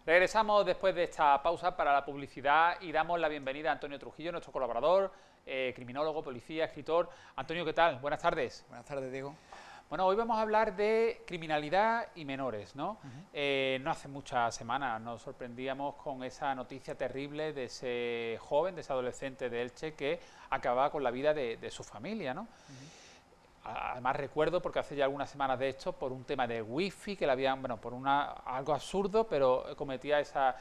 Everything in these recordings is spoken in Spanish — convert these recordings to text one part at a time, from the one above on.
Regresamos después de esta pausa para la publicidad y damos la bienvenida a Antonio Trujillo, nuestro colaborador, criminólogo, policía, escritor. Antonio, ¿qué tal? Buenas tardes. Buenas tardes, Diego. Bueno, hoy vamos a hablar de criminalidad y menores, ¿no? No hace muchas semanas nos sorprendíamos con esa noticia terrible de ese joven, de ese adolescente de Elche que acababa con la vida de su familia, ¿no? Además recuerdo, porque hace ya algunas semanas de esto, por un tema de wifi, que le habían, bueno, por algo absurdo, pero cometía esa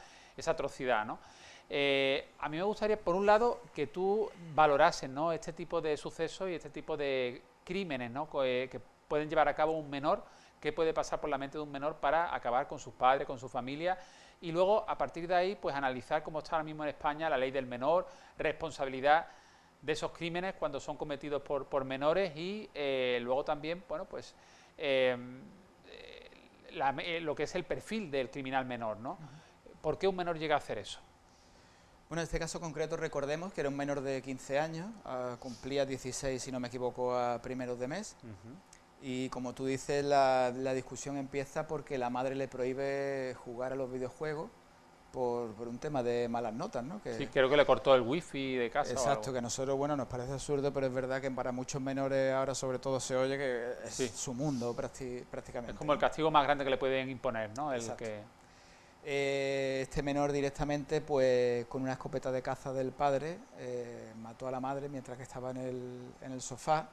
atrocidad, ¿no? A mí me gustaría, por un lado, que tú valorases, ¿no?, este tipo de sucesos y este tipo de crímenes, ¿no?, que pueden llevar a cabo un menor, qué puede pasar por la mente de un menor para acabar con sus padres, con su familia, y luego, a partir de ahí, pues analizar cómo está ahora mismo en España la ley del menor, responsabilidad de esos crímenes cuando son cometidos por menores y luego también, bueno, pues lo que es el perfil del criminal menor, ¿no? ¿Por qué un menor llega a hacer eso? Bueno, en este caso concreto recordemos que era un menor de 15 años, cumplía 16, si no me equivoco, a primeros de mes. Y como tú dices, la discusión empieza porque la madre le prohíbe jugar a los videojuegos por un tema de malas notas, ¿no? Sí, creo que le cortó el wifi de casa. Exacto, o algo. que a nosotros, bueno, nos parece absurdo, pero es verdad que para muchos menores ahora sobre todo se oye que es su mundo prácticamente. Es como el castigo más grande que le pueden imponer, ¿no? Este menor directamente, pues con una escopeta de caza del padre, mató a la madre mientras que estaba en el sofá.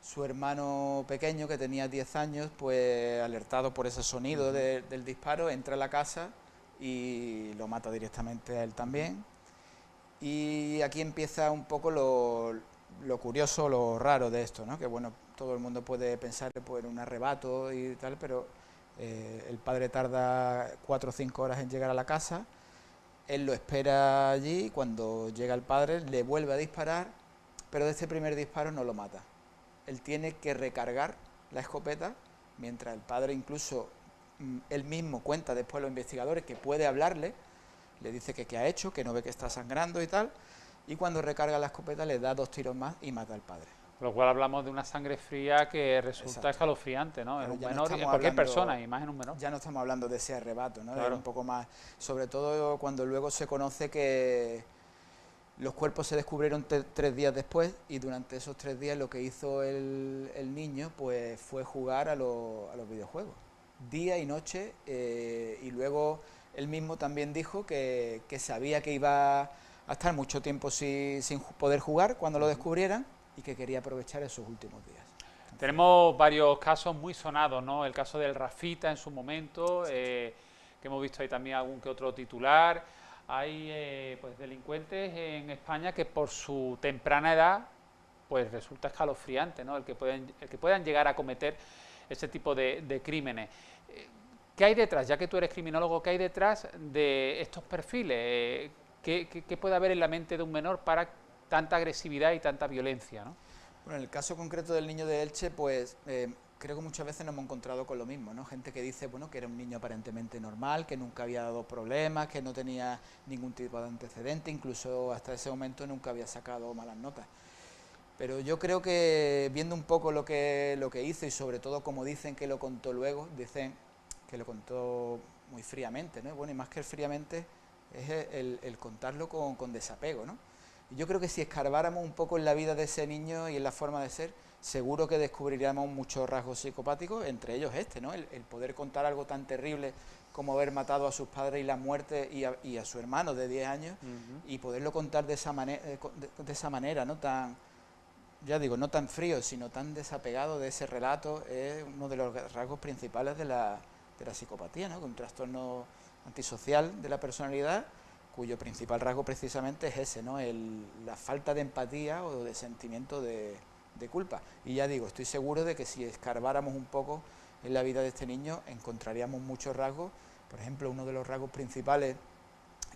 Su hermano pequeño, que tenía 10 años, pues alertado por ese sonido del disparo, entra a la casa y lo mata directamente a él también. Y aquí empieza un poco lo curioso, lo raro de esto, ¿no? Que bueno, todo el mundo puede pensar que puede un arrebato y tal, pero el padre tarda 4 o 5 horas en llegar a la casa, él lo espera allí, y cuando llega el padre le vuelve a disparar, pero de este primer disparo no lo mata. Él tiene que recargar la escopeta, mientras el padre incluso, él mismo cuenta después a los investigadores que puede hablarle, le dice que qué ha hecho, que no ve que está sangrando y tal, y cuando recarga la escopeta le da 2 tiros más y mata al padre. Con lo cual hablamos de una sangre fría que resulta escalofriante, ¿no? En un menor, en cualquier persona, y más en un menor. Ya no estamos hablando de ese arrebato, ¿no? Claro. Un poco más, sobre todo cuando luego se conoce que los cuerpos se descubrieron 3 días después, y durante esos 3 días lo que hizo el niño pues fue jugar a los videojuegos, día y noche, y luego él mismo también dijo que sabía que iba a estar mucho tiempo sin poder jugar cuando lo descubrieran y que quería aprovechar esos últimos días. Entonces, tenemos varios casos muy sonados, ¿no? El caso del Rafita en su momento, que hemos visto ahí también algún que otro titular. Hay pues delincuentes en España que por su temprana edad pues resulta escalofriante, ¿no? El que puedan llegar a cometer ese tipo de crímenes. ¿Qué hay detrás? Ya que tú eres criminólogo, ¿qué hay detrás de estos perfiles? ¿Qué puede haber en la mente de un menor para tanta agresividad y tanta violencia, ¿no? Bueno, en el caso concreto del niño de Elche, pues creo que muchas veces nos hemos encontrado con lo mismo, ¿no? Gente que dice, bueno, que era un niño aparentemente normal, que nunca había dado problemas, que no tenía ningún tipo de antecedente, incluso hasta ese momento nunca había sacado malas notas. Pero yo creo que viendo un poco lo que hizo y sobre todo como dicen que lo contó luego, dicen que lo contó muy fríamente, ¿no? Bueno, y más que fríamente es el contarlo con desapego, ¿no? Y yo creo que si escarbáramos un poco en la vida de ese niño y en la forma de ser, seguro que descubriríamos muchos rasgos psicopáticos, entre ellos este, ¿no? El poder contar algo tan terrible como haber matado a sus padres y la muerte y a su hermano de 10 años, y poderlo contar de esa manera, ¿no? Tan, ya digo, no tan frío, sino tan desapegado de ese relato, es uno de los rasgos principales de la psicopatía, ¿no? Un trastorno antisocial de la personalidad, cuyo principal rasgo precisamente es ese, ¿no? La falta de empatía o de sentimiento de culpa. Y ya digo, estoy seguro de que si escarbáramos un poco en la vida de este niño, encontraríamos muchos rasgos. Por ejemplo, uno de los rasgos principales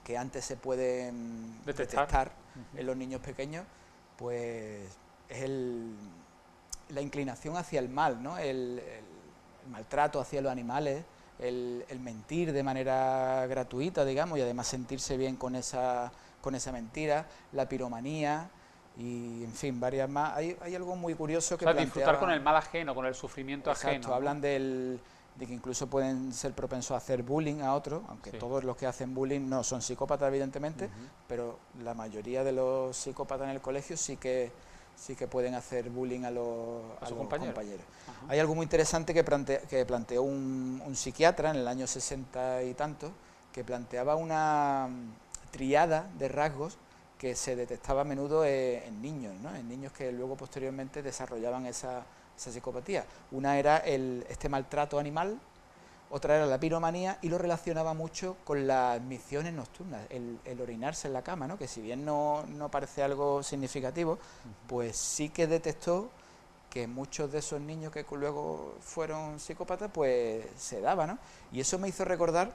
que antes se pueden detectar en los niños pequeños, pues es la inclinación hacia el mal, ¿no? El maltrato hacia los animales, el mentir de manera gratuita, digamos, y además sentirse bien con esa mentira, la piromanía y, en fin, varias más. Hay algo muy curioso que disfrutar con el mal ajeno, con el sufrimiento ajeno, ¿no? Hablan del de que incluso pueden ser propensos a hacer bullying a otros, aunque Sí. todos los que hacen bullying no son psicópatas, evidentemente, pero la mayoría de los psicópatas en el colegio sí que pueden hacer bullying a los sus compañeros. Ajá. Hay algo muy interesante que planteó un psiquiatra en el año 60 y tanto, que planteaba una triada de rasgos que se detectaba a menudo en niños, ¿no? En niños que luego posteriormente desarrollaban esa psicopatía. Una era este maltrato animal, otra era la piromanía, y lo relacionaba mucho con las misiones nocturnas, el orinarse en la cama, ¿no? Que si bien no parece algo significativo, pues sí que detectó que muchos de esos niños que luego fueron psicópatas, pues se daba, ¿no? Y eso me hizo recordar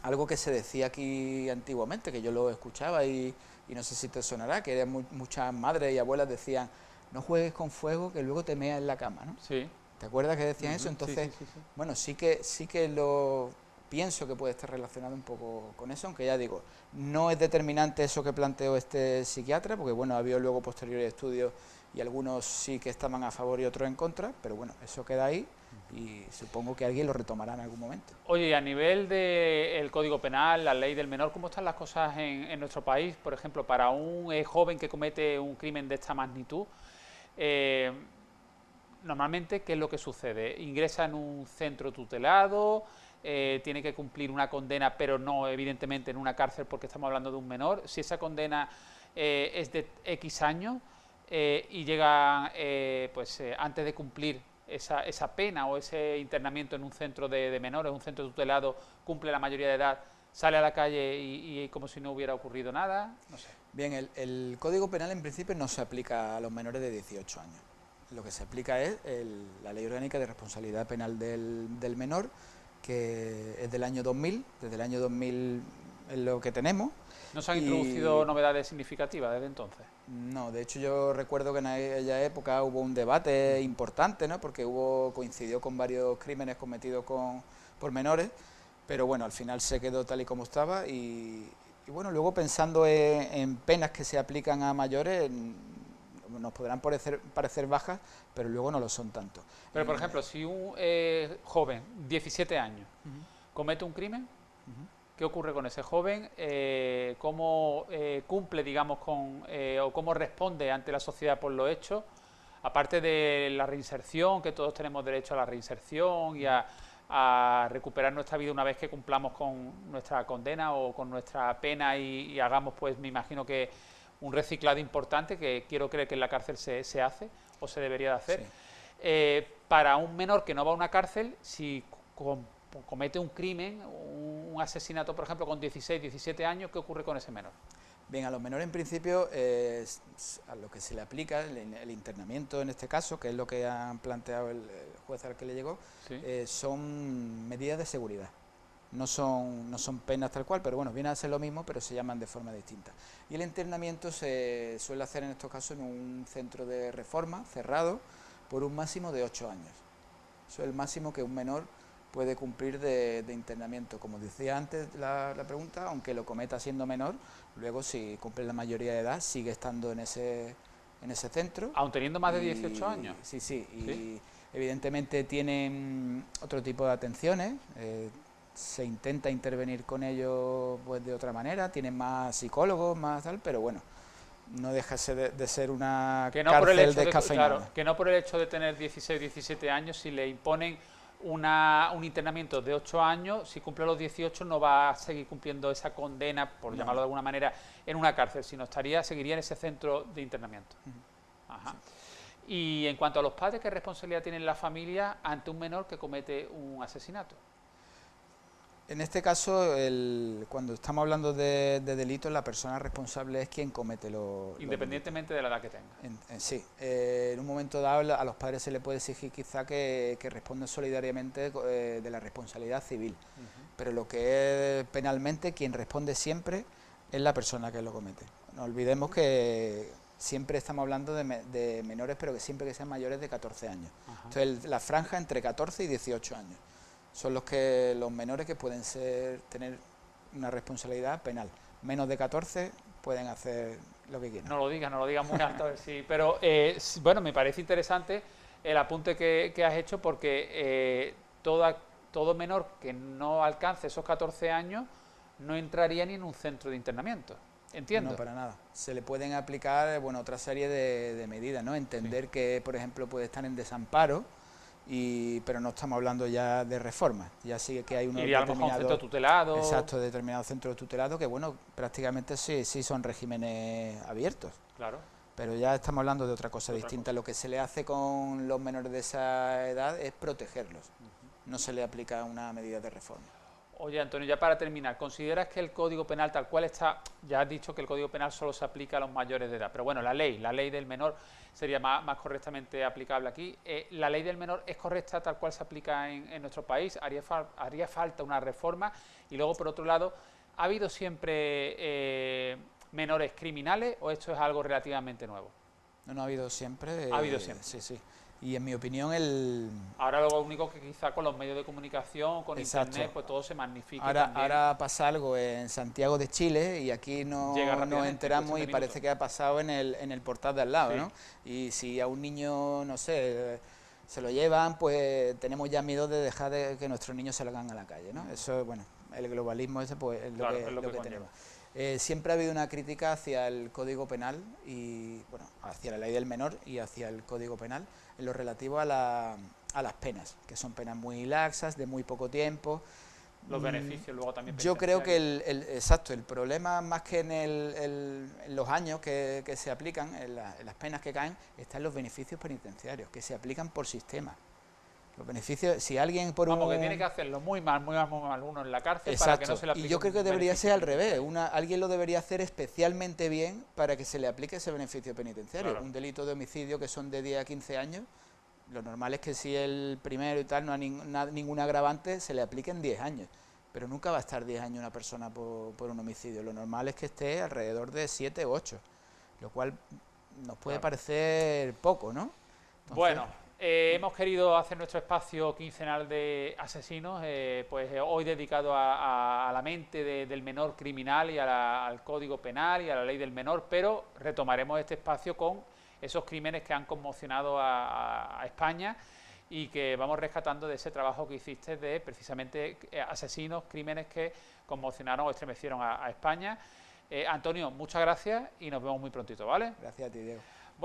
algo que se decía aquí antiguamente, que yo lo escuchaba y no sé si te sonará, que muchas madres y abuelas decían: no juegues con fuego que luego te meas en la cama, ¿no? Sí. ¿Te acuerdas que decían eso? Entonces, Sí. bueno, sí que lo pienso que puede estar relacionado un poco con eso, aunque ya digo, no es determinante eso que planteó este psiquiatra, porque bueno, había luego posteriores estudios y algunos sí que estaban a favor y otros en contra, pero bueno, eso queda ahí y supongo que alguien lo retomará en algún momento. Oye, y a nivel del Código Penal, la ley del menor, ¿cómo están las cosas en nuestro país? Por ejemplo, para un joven que comete un crimen de esta magnitud, normalmente, ¿qué es lo que sucede? Ingresa en un centro tutelado, tiene que cumplir una condena, pero no evidentemente en una cárcel porque estamos hablando de un menor. Si esa condena es de X años y llega antes de cumplir esa pena o ese internamiento en un centro de menores, un centro tutelado, cumple la mayoría de edad, sale a la calle y como si no hubiera ocurrido nada, no sé. Bien, el Código Penal en principio no se aplica a los menores de 18 años. Lo que se aplica es la Ley Orgánica de Responsabilidad Penal del Menor, que es del año 2000, desde el año 2000 es lo que tenemos. ¿No se han introducido novedades significativas desde entonces? No, de hecho yo recuerdo que en aquella época hubo un debate importante, ¿no? Porque coincidió con varios crímenes cometidos por menores, pero bueno, al final se quedó tal y como estaba y bueno, luego pensando en penas que se aplican a mayores, nos podrán parecer bajas, pero luego no lo son tanto. Pero por ejemplo, si un joven, 17 años, comete un crimen, ¿qué ocurre con ese joven? ¿Cómo cumple, digamos, o cómo responde ante la sociedad por lo hecho? Aparte de la reinserción, que todos tenemos derecho a la reinserción y a recuperar nuestra vida una vez que cumplamos con nuestra condena o con nuestra pena y hagamos, pues me imagino que un reciclado importante, que quiero creer que en la cárcel se hace o se debería de hacer. Sí. Para un menor que no va a una cárcel, si comete un crimen, un asesinato, por ejemplo, con 16, 17 años, ¿qué ocurre con ese menor? Bien, a los menores en principio, a lo que se le aplica el internamiento en este caso, que es lo que han planteado el juez al que le llegó, ¿sí? Son medidas de seguridad. No son penas tal cual, pero bueno, viene a ser lo mismo, pero se llaman de forma distinta. Y el internamiento se suele hacer en estos casos en un centro de reforma cerrado por un máximo de 8 años. Eso es el máximo que un menor puede cumplir de internamiento. Como decía antes la pregunta, aunque lo cometa siendo menor, luego si cumple la mayoría de edad sigue estando en ese centro. ¿Aún teniendo más de 18 años? Sí, y evidentemente tienen otro tipo de atenciones, se intenta intervenir con ellos pues de otra manera, tienen más psicólogos, más tal, pero bueno, no deja de ser una cárcel descafeinada. Claro, que no por el hecho de tener 16, 17 años, si le imponen un internamiento de 8 años, si cumple los 18 no va a seguir cumpliendo esa condena, por llamarlo de alguna manera, en una cárcel, sino seguiría en ese centro de internamiento. Ajá. Sí. Y en cuanto a los padres, ¿qué responsabilidad tiene la familia ante un menor que comete un asesinato? En este caso, cuando estamos hablando de delitos, la persona responsable es quien comete los independientemente de la edad que tenga. Sí, en un momento dado a los padres se les puede exigir quizá que respondan solidariamente de la responsabilidad civil, pero lo que es penalmente, quien responde siempre es la persona que lo comete. No olvidemos que siempre estamos hablando de menores, pero que siempre que sean mayores de 14 años. Entonces, la franja entre 14 y 18 años. Son los menores que pueden tener una responsabilidad penal. Menos de 14 pueden hacer lo que quieran. No lo digas muy alto, sí. Pero bueno, me parece interesante el apunte que has hecho porque todo menor que no alcance esos 14 años no entraría ni en un centro de internamiento. Entiendo. No, para nada. Se le pueden aplicar, bueno, otra serie de medidas, ¿no? Entender que, por ejemplo, puede estar en desamparo, pero no estamos hablando ya de reformas. Ya sí que hay unos iría a lo mejor a un centro tutelado. Exacto, determinados centros tutelados que, bueno, prácticamente sí son regímenes abiertos. Claro. Pero ya estamos hablando de otra cosa distinta. Lo que se le hace con los menores de esa edad es protegerlos. No se le aplica una medida de reforma. Oye, Antonio, ya para terminar, ¿consideras que el Código Penal tal cual está, ya has dicho que el Código Penal solo se aplica a los mayores de edad, pero bueno, la ley del menor sería más correctamente aplicable aquí? ¿La ley del menor es correcta tal cual se aplica en nuestro país? ¿Haría falta una reforma? Y luego, por otro lado, ¿ha habido siempre menores criminales o esto es algo relativamente nuevo? No, ha habido siempre. Ha habido siempre. Sí. Y en mi opinión Ahora lo único que quizá con los medios de comunicación, con internet, pues todo se magnifica. Ahora pasa algo en Santiago de Chile y aquí nos enteramos y parece que ha pasado en el portal de al lado, ¿no? Y si a un niño, no sé, se lo llevan, pues tenemos ya miedo de dejar de que nuestros niños salgan a la calle, ¿no? Eso, bueno, el globalismo ese pues es lo que tenemos. Siempre ha habido una crítica hacia el Código Penal y, bueno, hacia la ley del menor y hacia el Código Penal en lo relativo a las penas, que son penas muy laxas, de muy poco tiempo. Los beneficios luego también. Yo creo que el problema más que en los años que se aplican, en las penas que caen, está en los beneficios penitenciarios, que se aplican por sistema. Los beneficios, si alguien por que tiene que hacerlo muy mal uno en la cárcel. Exacto. Para que no se le aplique. Y yo creo que debería ser al revés. Alguien lo debería hacer especialmente bien para que se le aplique ese beneficio penitenciario. Claro. Un delito de homicidio que son de 10 a 15 años, lo normal es que si el primero y tal no hay ningún agravante, se le apliquen 10 años. Pero nunca va a estar 10 años una persona por un homicidio. Lo normal es que esté alrededor de 7 o 8, lo cual nos puede parecer poco, ¿no? Entonces, bueno. Hemos querido hacer nuestro espacio quincenal de asesinos, hoy dedicado a la mente del menor criminal y al Código Penal y a la ley del menor, pero retomaremos este espacio con esos crímenes que han conmocionado a España y que vamos rescatando de ese trabajo que hiciste de precisamente asesinos, crímenes que conmocionaron o estremecieron a España. Antonio, muchas gracias y nos vemos muy prontito, ¿vale? Gracias a ti, Diego.